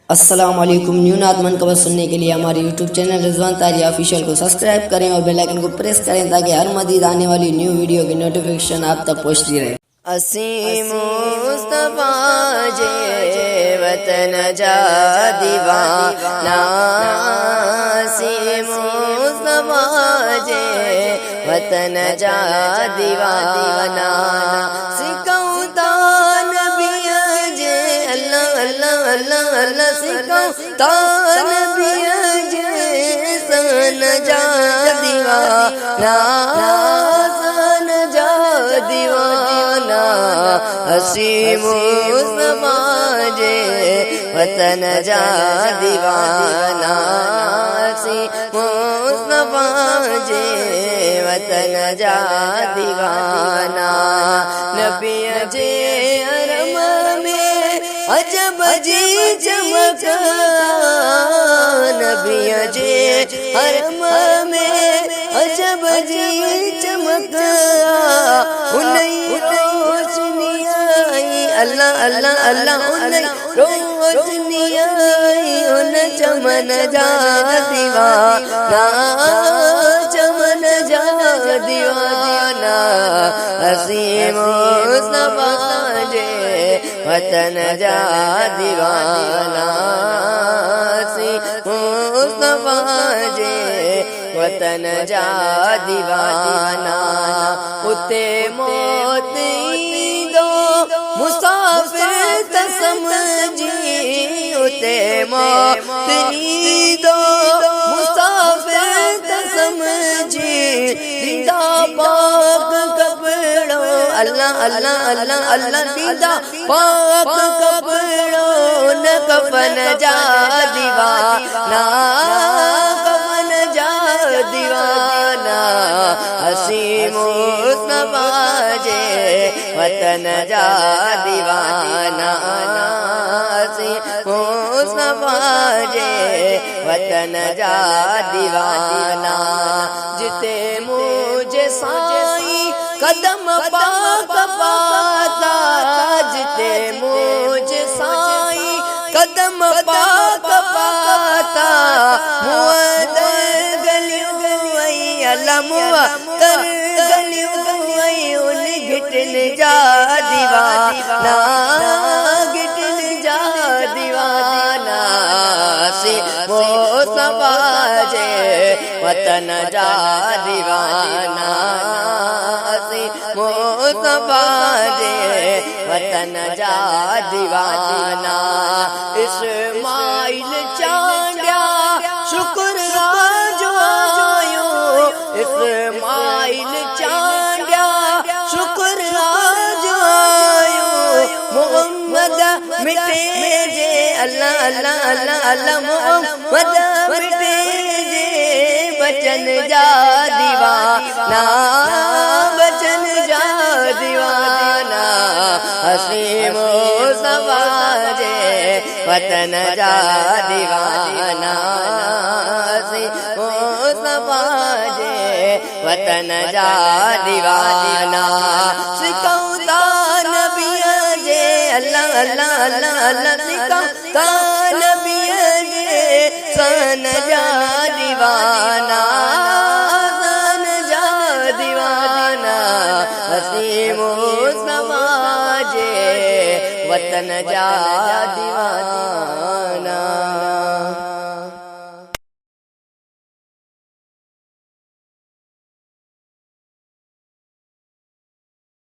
अस्सलाम वालेकुम। न्यू नात मनकबत सुनने के लिए हमारे यूट्यूब चैनल रिजवान तारी ऑफिशियल को सब्सक्राइब करें और बेल आइकन को प्रेस करें ताकि हर मजीद आने वाली न्यू वीडियो की नोटिफिकेशन आप तक पहुंचती रहे। असीम मुस्तफा जे वतन जा दीवाना, असीम मुस्तफा जे वतन जा दीवाना, सिकौता नबिया जे अल्लाह अल्लाह अल्लाह अल्लाह, सिकौता नबिया जे सन जा दीवाना, सन जा दीवाना, असीम मुस्तफा जे वतन जा दीवाना, असीम मुस्तफा जे वतन जा दीवाना, नबी जे हरम में अजब जी चमक, नबी जे हरम में अजब जी चमक, उन्हीं रोशनी आई अल्लाह अल्लाह अल्लाह, उन्हीं रोशनी आई उन चमन जा दीवाना, चमन जा दीवाना, असीम मुस्तफा जे वतन जा दीवाना, असीम मुस्तफा जे वतन जा दीवाना, उते मौत दो मुसाफिर त समझी, उते मौत दो मुसाफिर त समझी, दीदा पाक कपड़ो अल्लाह अल्लाह अल्लाह अल्लाह, दीदा पाक कपड़ो न कफन जा दीवाना, कफन जा दीवाना, असीम मुस्तफा जे वतन जा दीवाना, असीम मुस्तफा जे वतन जा दीवाना, जिते मुझे साई कदम पाक पाता, जिते मुझे साई कदम पाक पाता, मुअद्दर गलियों वही अल्लाह मुअद्दर गलियों वही, उन घिटन जा दीवाना, घिटन जा दीवाना, मुस्तफा जे वतन जा दीवाना, मुस्तफा जे वतन जा दीवाना, इस्माइल चांडिया शुक्र जो आयो, इस्माइल चांडिया शुक्र जो आयो, मोहम्मद मिटे जे अल्लाह अल्लाह अल्लाह अल्लाह, मोहम्मद मिटे जे बचन जा दीवाना, बचन जा दीवाना, असीम मुस्तफा जे वतन जा दीवाना, असीम मुस्तफा जे वतन जा दीवाना, सिकौता नबिया जे अल्लाह अल्लाह अल्लाह अल्लाह, सिकौता नबिया जे सन जा दीवाना, सन जा दीवाना, असीम मुस्तफा जे वतन जा दीवाना।